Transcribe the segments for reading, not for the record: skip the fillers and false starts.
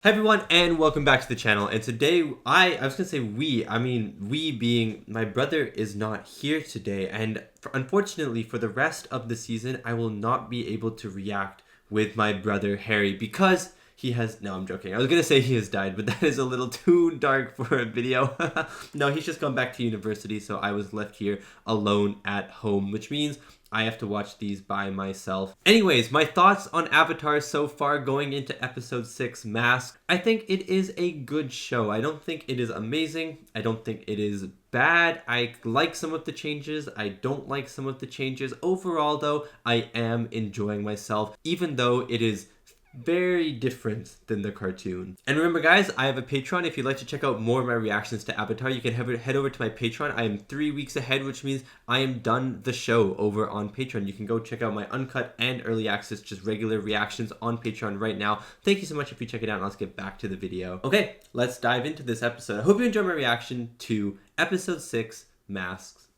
Hi everyone and welcome back to the channel, and today I was gonna say we being my brother is not here today, and unfortunately for the rest of the season I will not be able to react with my brother Harry because he has, no, I'm joking. I was gonna say he has died, but that is a little too dark for a video. No, he's just gone back to university, so I was left here alone at home, which means I have to watch these by myself. Anyways, my thoughts on Avatar so far going into episode 6, Mask. I think it is a good show. I don't think it is amazing. I don't think it is bad. I like some of the changes. I don't like some of the changes. Overall though, I am enjoying myself, even though it is very different than the cartoon. And remember guys, I have a Patreon. If you'd like to check out more of my reactions to Avatar, you can head over to my Patreon. I am 3 weeks ahead, which means I am done the show over on Patreon. You can go check out my uncut and early access, just regular reactions on Patreon right now. Thank you so much if you check it out, and let's get back to the video. Okay, let's dive into this episode. I hope you enjoy my reaction to episode 6, Masks.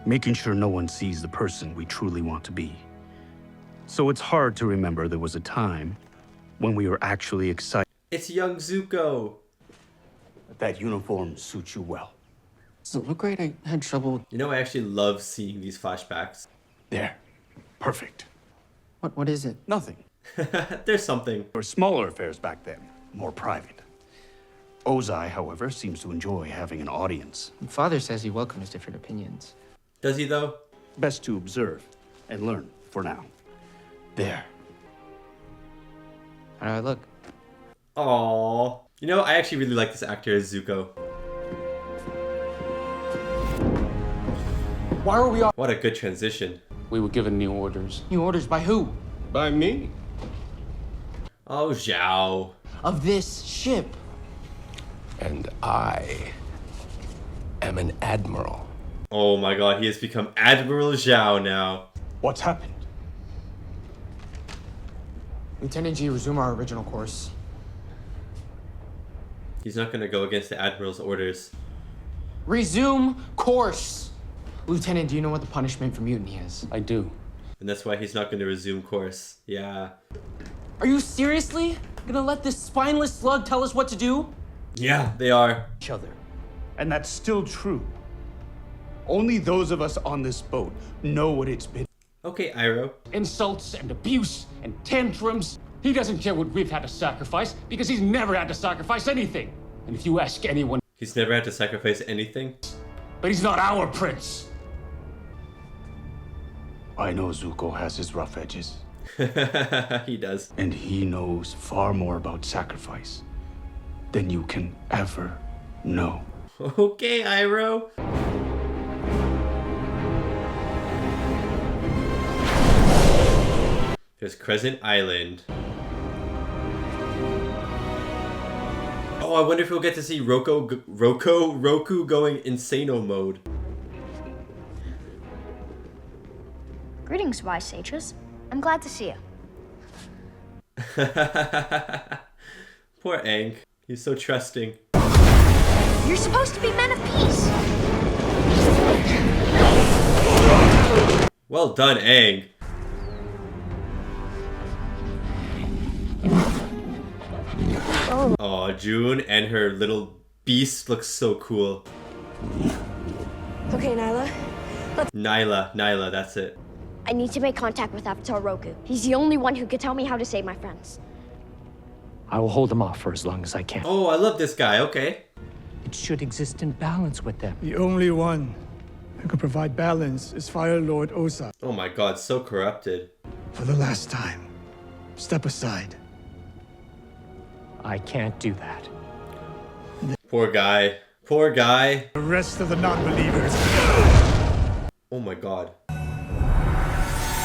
Making sure no one sees the person we truly want to be. So it's hard to remember there was a time when we were actually excited. It's young Zuko. That uniform suits you well. Does it look right? I had trouble. You know, I actually love seeing these flashbacks. There. Perfect. What is it? Nothing. There's something. There were smaller affairs back then, more private. Ozai, however, seems to enjoy having an audience. Father says he welcomes different opinions. Does he though? Best to observe and learn for now. There. How do I look? Aww. You know, I actually really like this actor as Zuko. Why were we all— What a good transition. We were given new orders. New orders by who? By me. Oh, Zhao. Of this ship. And I am an admiral. Oh my god, he has become Admiral Zhao now. What's happened? Lieutenant G, resume our original course. He's not gonna go against the Admiral's orders. Resume course! Lieutenant, do you know what the punishment for mutiny is? I do. And that's why he's not gonna resume course. Yeah. Are you seriously gonna let this spineless slug tell us what to do? Yeah, they are. Each other. And that's still true. Only those of us on this boat know what it's been. Okay, Iroh. Insults and abuse and tantrums. He doesn't care what we've had to sacrifice because he's never had to sacrifice anything. And if you ask anyone, He's never had to sacrifice anything. but he's not our prince. I know Zuko has his rough edges, He does. and he knows far more about sacrifice than you can ever know. Okay, Iroh. There's Crescent Island. Oh, I wonder if we'll get to see Roku going insano mode. Greetings, wise sages. I'm glad to see you. Poor Aang. He's so trusting. You're supposed to be men of peace. Well done, Aang. Oh, June and her little beast looks so cool. Okay, Nyla. Nyla, that's it. I need to make contact with Avatar Roku. He's the only one who can tell me how to save my friends. I will hold them off for as long as I can. Oh, I love this guy, okay. It should exist in balance with them. The only one who can provide balance is Fire Lord Ozai. Oh my god, so corrupted. For the last time, step aside. I can't do that. Poor guy. Poor guy. The rest of the non-believers. Oh my god.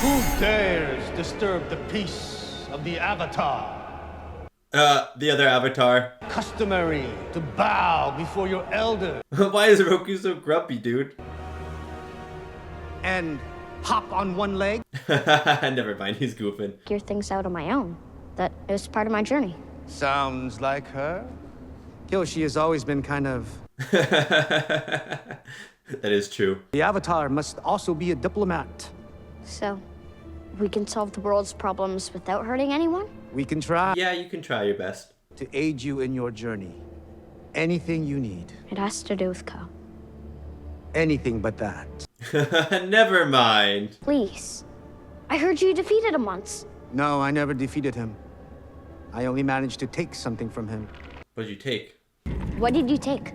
Who dares disturb the peace of the Avatar? The other Avatar. Customary to bow before your elder Why is Roku so grumpy, dude? and hop on one leg. Never mind, he's goofing. Figure things out on my own. That is part of my journey. Sounds like her. Yoshi has always been kind of... That is true. The Avatar must also be a diplomat. So, we can solve the world's problems without hurting anyone? We can try. Yeah, you can try your best. to aid you in your journey. Anything you need. It has to do with Ko. Anything but that. Never mind. Please. I heard you defeated him once. No, I never defeated him. I only managed to take something from him. What did you take? What did you take?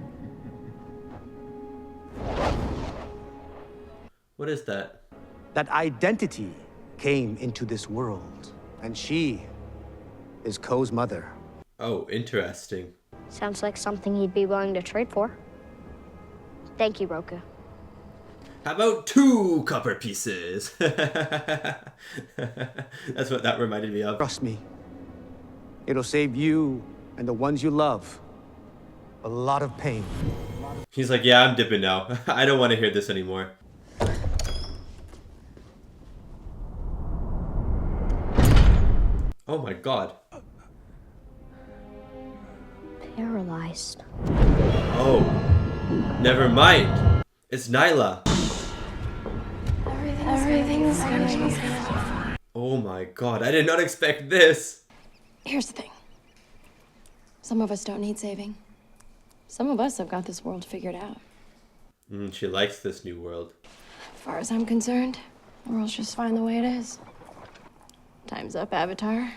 What is that? That identity came into this world. And she is Ko's mother. Oh, interesting. Sounds like something he'd be willing to trade for. Thank you, Roku. How about 2 copper pieces? That's what that reminded me of. Trust me. It'll save you and the ones you love a lot of pain. He's like, yeah, I'm dipping now. I don't want to hear this anymore. Oh my god. Paralyzed. Oh. Never mind. It's Nyla. Everything's gonna be fine. Oh my god, I did not expect this. Here's the thing. Some of us don't need saving. Some of us have got this world figured out. She likes this new world. As far as I'm concerned, the world's just fine the way it is. Time's up, Avatar.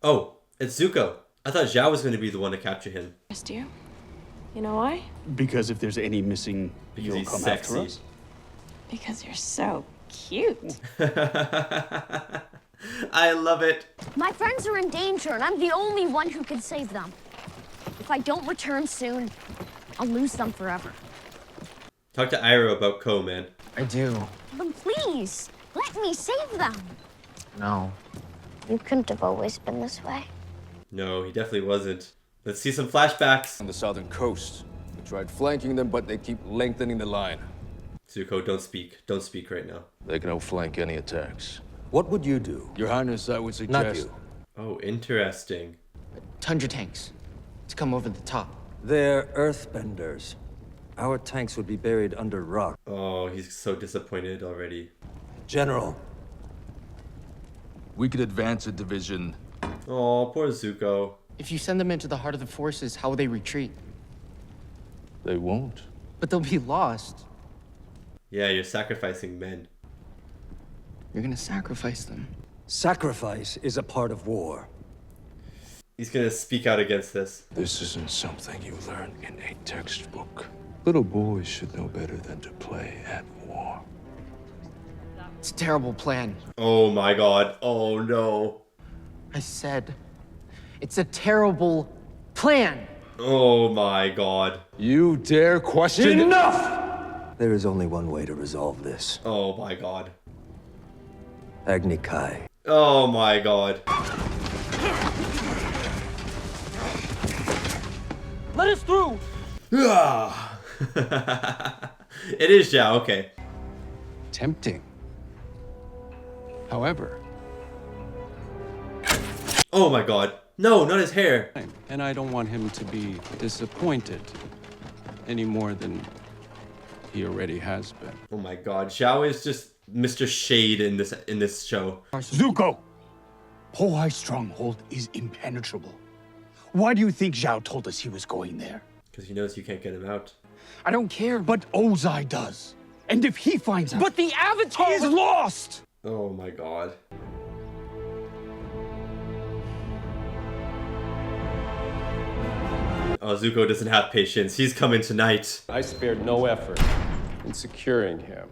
Oh, it's Zuko. I thought Zhao was going to be the one to capture him. Trust you. You know why? Because if there's any missing, Because you'll he's come sexy. after us. Because you're so cute. I love it. My friends are in danger, and I'm the only one who can save them. If I don't return soon, I'll lose them forever. Talk to Iroh about Ko, man. I do. Then please, let me save them. No. You couldn't have always been this way. No, he definitely wasn't. Let's see some flashbacks. On the southern coast. We tried flanking them, but they keep lengthening the line. Zuko, don't speak. Don't speak right now. They can outflank any attacks. What would you do? Your Highness, I would suggest... Not you. Oh, interesting. Tundra tanks. To come over the top. They're earthbenders. Our tanks would be buried under rock. Oh, he's so disappointed already. General. We could advance a division. Oh, poor Zuko. If you send them into the heart of the forces, how will they retreat? They won't. But they'll be lost. Yeah, you're sacrificing men. You're gonna sacrifice them. Sacrifice is a part of war. He's gonna speak out against this. This isn't something you learn in a textbook. Little boys should know better than to play at war. It's a terrible plan. Oh my god. Oh no. I said, it's a terrible plan. Oh my god. You dare question... Enough! There is only one way to resolve this. Oh my god. Agni Kai. Oh my god. Let us through! Ah. It is Zhao, okay. Tempting. However... Oh my god. No, not his hair. And I don't want him to be disappointed any more than he already has been. Oh my god. Zhao is just Mr. Shade in this show. Zuko! Pohai stronghold is impenetrable. Why do you think Zhao told us he was going there? Because he knows you can't get him out. I don't care. But Ozai does. And if he finds out... But the Avatar is lost! Oh my god. Oh, Zuko doesn't have patience. He's coming tonight. I spared no effort in securing him.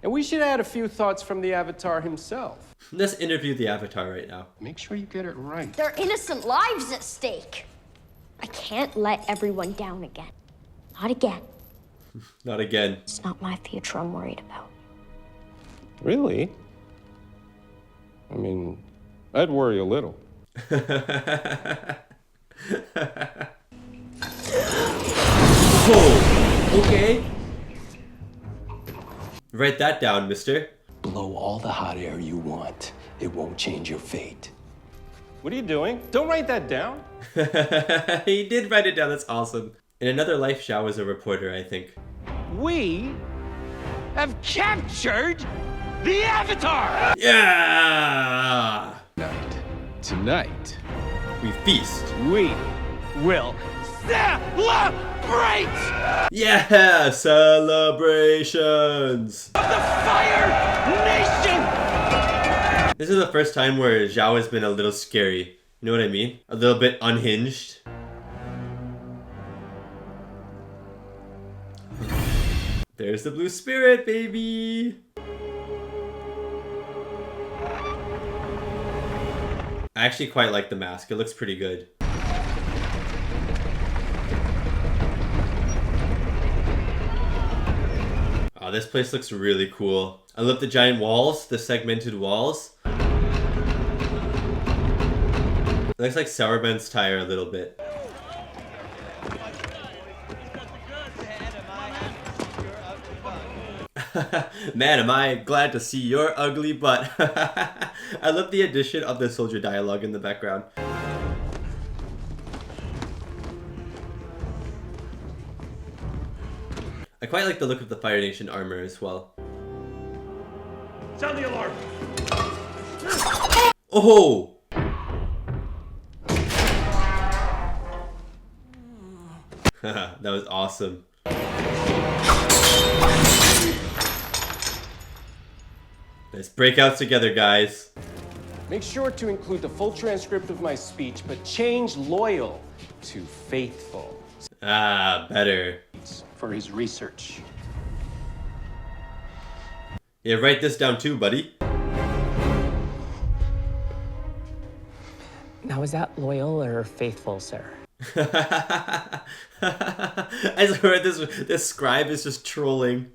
And we should add a few thoughts from the Avatar himself. Let's interview the Avatar right now. Make sure you get it right. There are innocent lives at stake. I can't let everyone down again. Not again. Not again. It's not my future I'm worried about. Really? I mean, I'd worry a little. Oh, okay. Write that down, mister. Blow all the hot air you want. It won't change your fate. What are you doing? Don't write that down. He did write it down. That's awesome. In another life, Zhao was a reporter, I think. We have captured the Avatar! Yeah! Night Tonight, we feast. we will celebrate! Yeah, celebrations. The Fire Nation! This is the first time where Zhao has been a little scary. You know what I mean? A little bit unhinged. There's the blue spirit, baby! I actually quite like the mask. It looks pretty good. Oh, this place looks really cool. I love the giant walls, the segmented walls. It looks like Sourben's tire a little bit. Man, am I glad to see your ugly butt. I love the addition of the soldier dialogue in the background. I quite like the look of the Fire Nation armor as well. Sound the alarm! Oh! That was awesome. Let's break out together, guys. Make sure to include the full transcript of my speech, but change loyal to faithful. Ah, better. For his research. Yeah, write this down too, buddy. Now, is that loyal or faithful, sir? I swear this scribe is just trolling.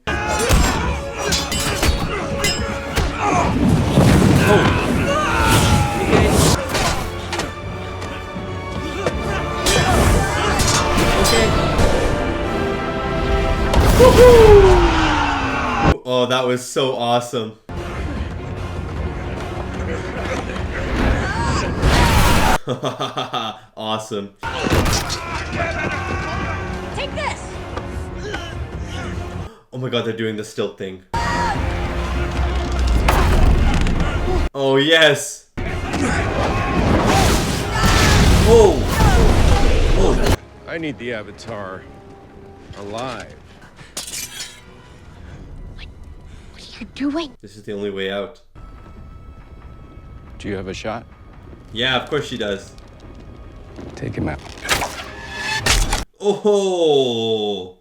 Oh, that was so awesome. Awesome. Take this! Oh my god, they're doing the stilt thing. Oh, yes. Oh. Oh. I need the Avatar alive. What are you doing? This is the only way out. Do you have a shot? Yeah, of course she does. Take him out. Oh.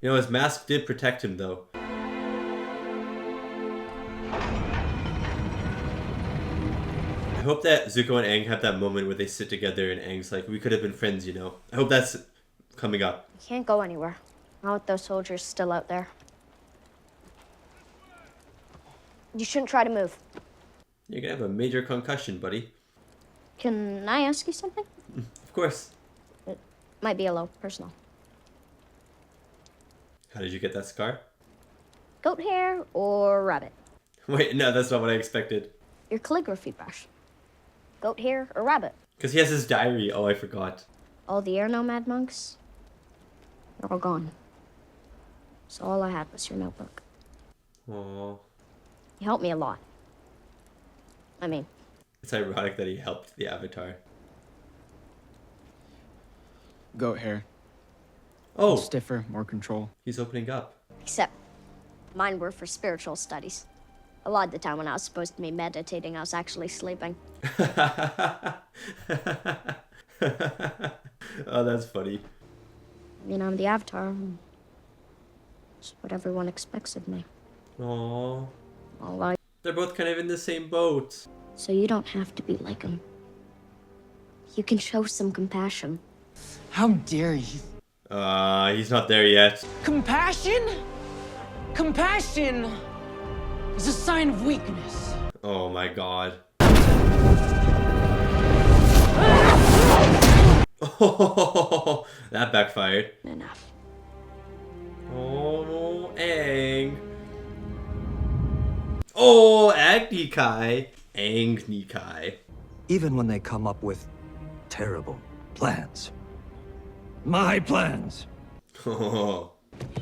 You know, his mask did protect him, though. I hope that Zuko and Aang have that moment where they sit together and Aang's like, we could have been friends, you know? I hope that's coming up. You can't go anywhere. Not with those soldiers still out there. You shouldn't try to move. You're gonna have a major concussion, buddy. Can I ask you something? Of course. It might be a little personal. How did you get that scar? Goat hair or rabbit? Wait, no, that's not what I expected. Your calligraphy brush. Goat hair or rabbit? Because he has his diary. Oh, I forgot. All the air nomad monks, they're all gone. So all I had was your notebook. Aww. You helped me a lot. I mean, It's ironic that he helped the Avatar. Goat hair. Oh. Stiffer, more control. He's opening up. except mine were for spiritual studies. A lot of the time when I was supposed to be meditating, I was actually sleeping. Oh, that's funny. You know, I'm the Avatar. It's what everyone expects of me. Aww. Although, They're both kind of in the same boat. so you don't have to be like him. You can show some compassion. How dare you? He's not there yet. Compassion? Compassion is a sign of weakness. Oh my god. Oh, that backfired. Enough. Oh no, Aang. Oh, Agni Kai. Aang Kai. Even when they come up with terrible plans. My plans. Oh.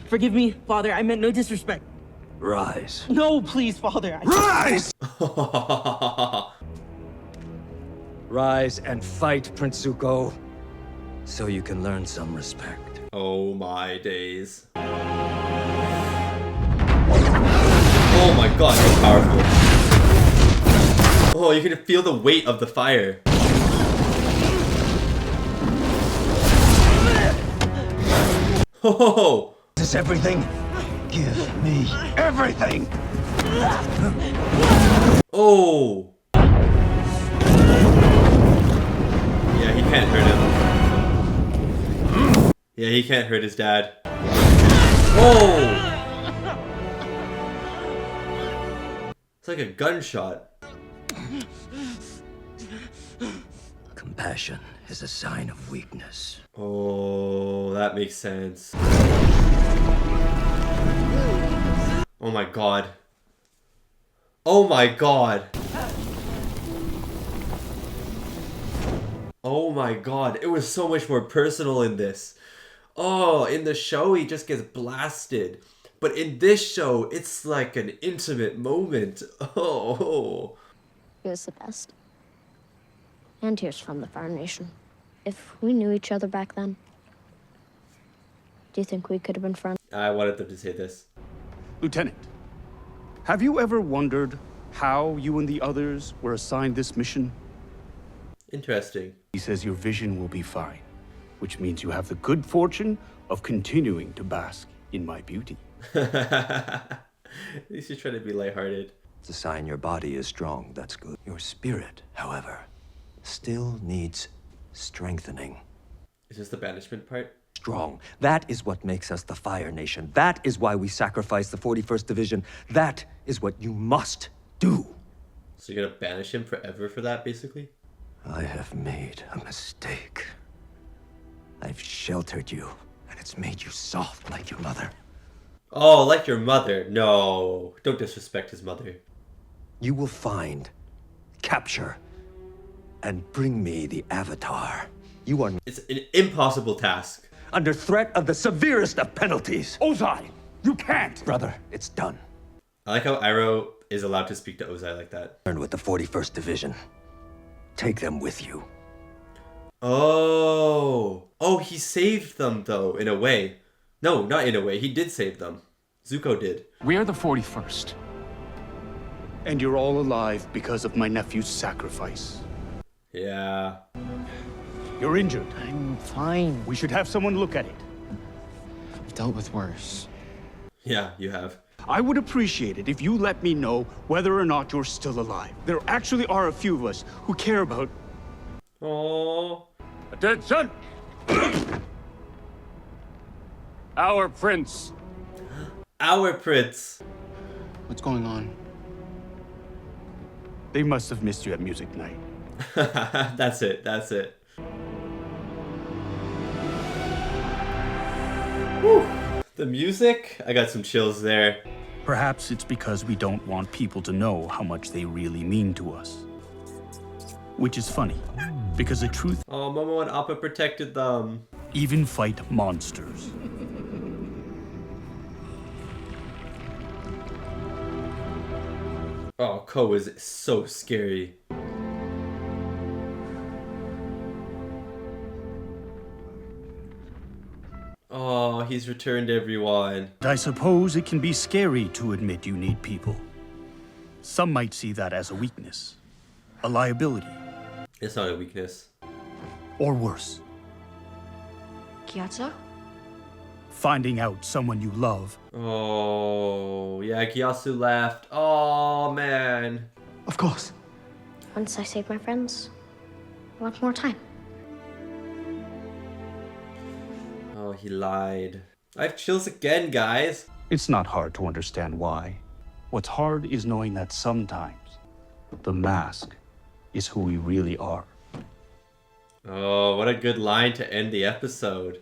Forgive me, Father. I meant no disrespect. Rise. No, please, Father. Rise! Rise and fight, Prince Zuko, so you can learn some respect. Oh my days. Oh my god, so powerful. Oh, you can feel the weight of the fire. Oh! Is this everything? Give me everything! Oh! Yeah, he can't hurt him. Yeah, he can't hurt his dad. Oh! It's like a gunshot. Compassion is a sign of weakness. Oh, that makes sense. Oh my god. Oh my god. Oh my god. It was so much more personal in this. Oh, in the show he just gets blasted. But in this show, it's like an intimate moment. Oh. It was the best. And here's from the Fire Nation. If we knew each other back then, do you think we could have been friends? I wanted them to say this. Lieutenant, have you ever wondered how you and the others were assigned this mission? Interesting. He says your vision will be fine, which means you have the good fortune of continuing to bask in my beauty. At least you're trying to be lighthearted. It's a sign your body is strong, that's good. Your spirit, however, still needs strengthening. Is this the banishment part? Strong. That is what makes us the Fire Nation. That is why we sacrifice the 41st Division. That is what you must do. So you're gonna banish him forever for that, basically? I have made a mistake. I've sheltered you, and it's made you soft like your mother. Oh, like your mother. No, don't disrespect his mother. You will find, capture, and bring me the Avatar. You are... It's an impossible task. Under threat of the severest of penalties. Ozai, you can't! Brother, it's done. I like how Iroh is allowed to speak to Ozai like that. Turn with the 41st Division. Take them with you. Oh. Oh, he saved them, though, in a way. No, not in a way. He did save them. Zuko did. We are the 41st. And you're all alive because of my nephew's sacrifice. Yeah. You're injured. I'm fine. We should have someone look at it. I've dealt with worse. Yeah, you have. I would appreciate it if you let me know whether or not you're still alive. There actually are a few of us who care about... Oh. Attention! Our prince. Our prince. What's going on? They must have missed you at music night. That's it. That's it. Whew. The music? I got some chills there. Perhaps it's because we don't want people to know how much they really mean to us. Which is funny, because the truth... Oh, Momo and Appa protected them. Even fight monsters. Oh, Ko is so scary. Oh, he's returned everyone. I suppose it can be scary to admit you need people. Some might see that as a weakness, a liability. It's not a weakness. Or worse, Gyatso? finding out someone you love. Oh, yeah, Gyasu left. Oh, man. Of course. Once I save my friends, I want more time. Oh, he lied. I have chills again, guys. It's not hard to understand why. What's hard is knowing that sometimes the mask is who we really are. Oh, what a good line to end the episode.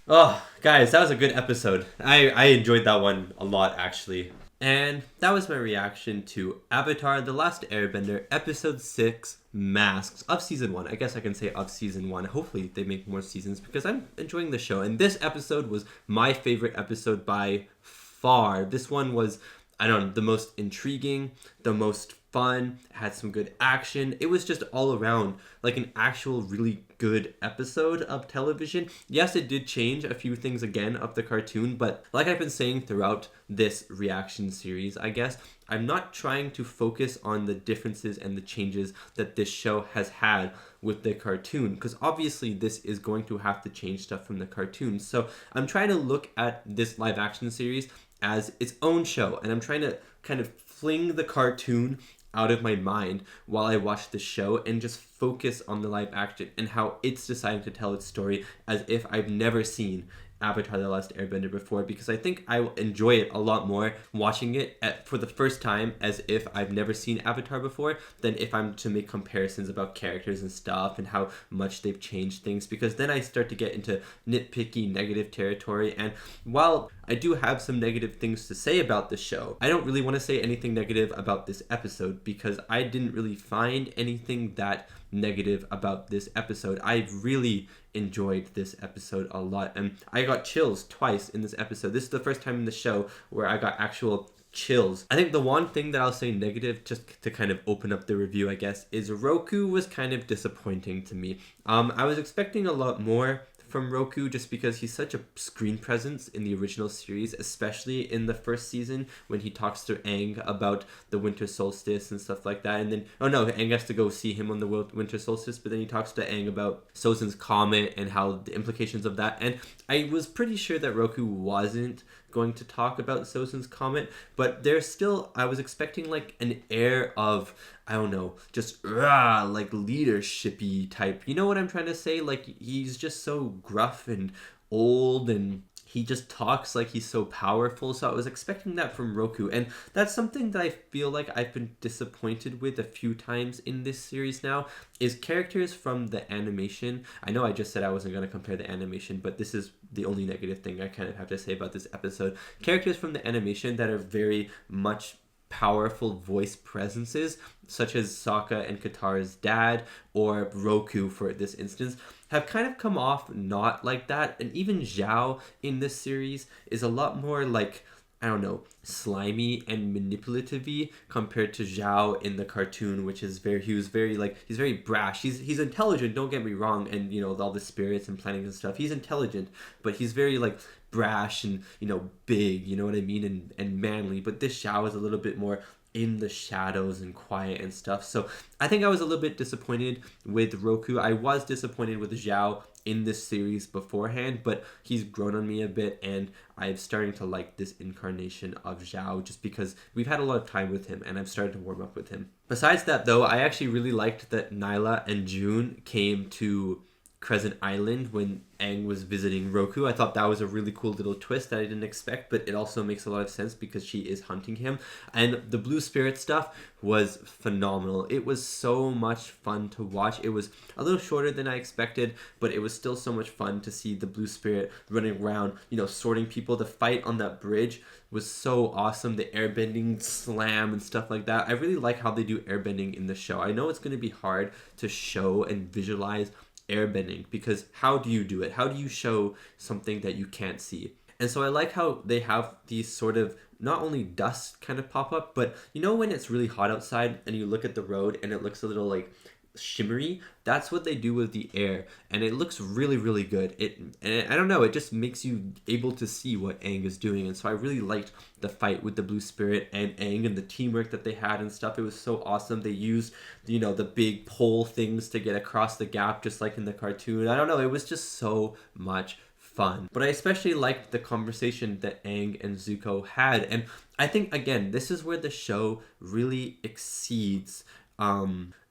Oh, guys, that was a good episode. I enjoyed that one a lot, actually. And that was my reaction to Avatar: The Last Airbender, Episode 6, masks of season 1. I guess I can say of season 1. Hopefully they make more seasons because I'm enjoying the show. And this episode was my favorite episode by far. This one was, I don't know, the most intriguing, the most fun, had some good action. It was just all around like an actual really good episode of television. Yes, it did change a few things again of the cartoon, but like I've been saying throughout this reaction series, I guess, I'm not trying to focus on the differences and the changes that this show has had with the cartoon, because obviously this is going to have to change stuff from the cartoon. So I'm trying to look at this live action series as its own show, and I'm trying to kind of fling the cartoon out of my mind while I watch the show and just focus on the live action and how it's deciding to tell its story as if I've never seen Avatar: The Last Airbender before, because I think I will enjoy it a lot more watching it for the first time as if I've never seen Avatar before than if I'm to make comparisons about characters and stuff and how much they've changed things, because then I start to get into nitpicky negative territory. And while I do have some negative things to say about the show, I don't really want to say anything negative about this episode because I didn't really find anything that negative about this episode. I really enjoyed this episode a lot, and I got chills twice in this episode. This is the first time in the show where I got actual chills. I think the one thing that I'll say negative, just to kind of open up the review, I guess, is Roku was kind of disappointing to me. I was expecting a lot more from Roku just because he's such a screen presence in the original series, especially in the first season when he talks to Aang about the winter solstice and stuff like that. And then, oh no, Aang has to go see him on the winter solstice, but then he talks to Aang about Sozin's comet and how the implications of that. And I was pretty sure that Roku wasn't going to talk about Sozin's comet, but there's still, I was expecting like an air of, I don't know, just like leadershipy type. You know what I'm trying to say? Like he's just so gruff and old and he just talks like he's so powerful. So I was expecting that from Roku, and that's something that I feel like I've been disappointed with a few times in this series now, is characters from the animation. I know I just said I wasn't going to compare the animation, but this is the only negative thing I kind of have to say about this episode. Characters from the animation that are very much powerful voice presences, such as Sokka and Katara's dad, or Roku for this instance, have kind of come off not like that. And even Zhao in this series is a lot more like, I don't know, slimy and manipulative-y compared to Zhao in the cartoon, which is he's very brash. He's intelligent, don't get me wrong, and you know, with all the spirits and planning and stuff, he's intelligent, but he's very like brash and, you know, big, you know what I mean, and manly. But this Zhao is a little bit more in the shadows and quiet and stuff. So I think I was a little bit disappointed with Roku. I was disappointed with Zhao in this series beforehand, but he's grown on me a bit, and I'm starting to like this incarnation of Zhao just because we've had a lot of time with him and I've started to warm up with him. Besides that though, I actually really liked that Nyla and June came to Crescent Island when Aang was visiting Roku. I thought that was a really cool little twist that I didn't expect, but it also makes a lot of sense because she is hunting him. And the Blue Spirit stuff was phenomenal. It was so much fun to watch. It was a little shorter than I expected, but it was still so much fun to see the Blue Spirit running around, you know, sorting people. The fight on that bridge was so awesome. The airbending slam and stuff like that. I really like how they do airbending in the show. I know it's going to be hard to show and visualize airbending, because how do you do it? How do you show something that you can't see? And so I like how they have these sort of not only dust kind of pop up, but you know when it's really hot outside and you look at the road and it looks a little like shimmery? That's what they do with the air, and it looks really, really good. And I don't know, it just makes you able to see what Aang is doing. And so I really liked the fight with the Blue Spirit and Aang and the teamwork that they had and stuff. It was so awesome. They used, you know, the big pole things to get across the gap just like in the cartoon. I don't know, it was just so much fun. But I especially liked the conversation that Aang and Zuko had, and I think again this is where the show really exceeds.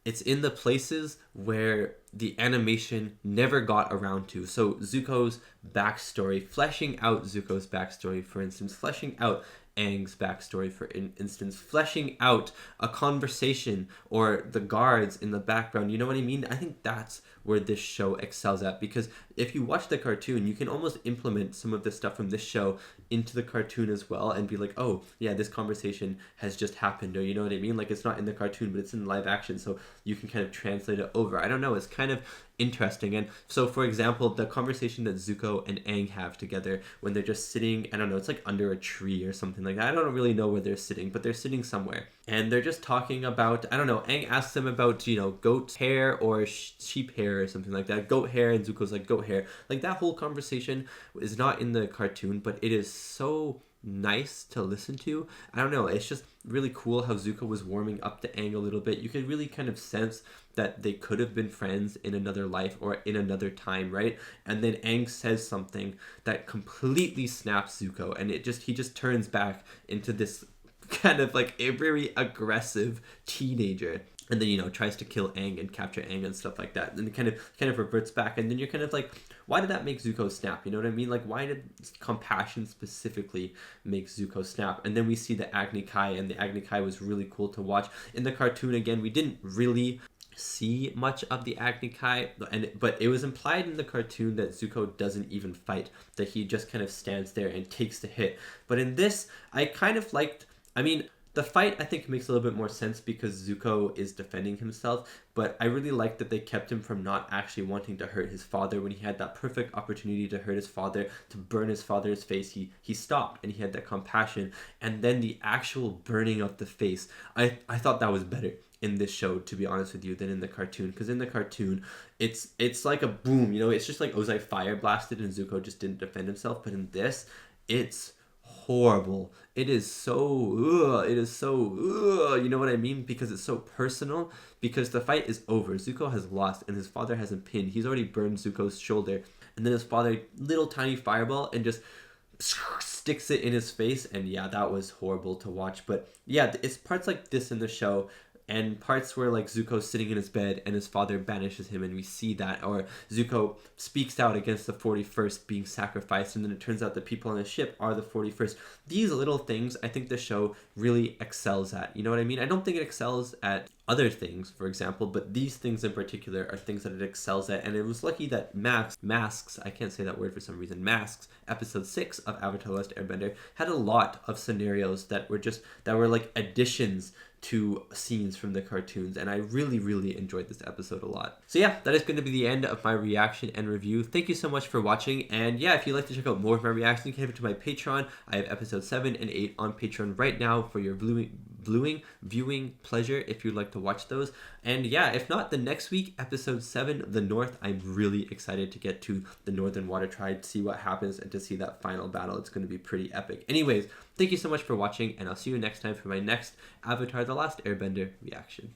It's in the places where the animation never got around to. So Zuko's backstory, fleshing out Zuko's backstory, for instance, fleshing out Aang's backstory, for instance, fleshing out a conversation or the guards in the background, you know what I mean? I think that's where this show excels at, because if you watch the cartoon, you can almost implement some of the stuff from this show into the cartoon as well and be like, oh yeah, this conversation has just happened, or you know what I mean? Like, it's not in the cartoon, but it's in live action, so you can kind of translate it over. I don't know, it's kind of interesting. And so, for example, the conversation that Zuko and Aang have together when they're just sitting, I don't know, it's like under a tree or something like that. I don't really know where they're sitting, but they're sitting somewhere. And they're just talking about, I don't know, Aang asks them about, you know, goat hair or sheep hair or something like that. Goat hair, and Zuko's like, goat hair. Like, that whole conversation is not in the cartoon, but it is so nice to listen to. I don't know, it's just really cool how Zuko was warming up to Aang a little bit. You could really kind of sense that they could have been friends in another life or in another time, right? And then Aang says something that completely snaps Zuko, and he just turns back into this kind of like a very aggressive teenager, and then, you know, tries to kill Aang and capture Aang and stuff like that, and it kind of reverts back. And then you're kind of like, why did that make Zuko snap? You know what I mean? Like, why did compassion specifically make Zuko snap? And then we see the Agni Kai, and the Agni Kai was really cool to watch. In the cartoon, again, we didn't really see much of the Agni Kai, but it was implied in the cartoon that Zuko doesn't even fight, that he just kind of stands there and takes the hit. But in this, I kind of liked, I mean, the fight, I think, makes a little bit more sense because Zuko is defending himself, but I really like that they kept him from not actually wanting to hurt his father. When he had that perfect opportunity to hurt his father, to burn his father's face, he stopped, and he had that compassion. And then the actual burning of the face, I thought that was better in this show, to be honest with you, than in the cartoon. Because in the cartoon, it's like a boom, you know, it's just like Ozai fire blasted and Zuko just didn't defend himself. But in this, it's horrible. It is so you know what I mean? Because it's so personal, because the fight is over. Zuko has lost and his father has him pinned. He's already burned Zuko's shoulder, and then his father, little tiny fireball, and just sticks it in his face. And yeah, that was horrible to watch. But yeah, it's parts like this in the show, and parts where like Zuko's sitting in his bed and his father banishes him, and we see that, or Zuko speaks out against the 41st being sacrificed, and then it turns out the people on the ship are the 41st. These little things, I think the show really excels at. You know what I mean? I don't think it excels at other things, for example, but these things in particular are things that it excels at. And it was lucky that Masks, I can't say that word for some reason, Masks, episode 6 of Avatar: The Last Airbender, had a lot of scenarios that were like additions to scenes from the cartoons, and I really enjoyed this episode a lot. So yeah, that is going to be the end of my reaction and review. Thank you so much for watching, and yeah, if you'd like to check out more of my reactions, you can head over to my Patreon. I have episode 7 and 8 on Patreon right now for your viewing pleasure if you'd like to watch those. And yeah, if not, the next week, episode 7, The North, I'm really excited to get to the Northern Water Tribe, see what happens, and to see that final battle. It's going to be pretty epic. Anyways, thank you so much for watching, and I'll see you next time for my next Avatar: The Last Airbender reaction.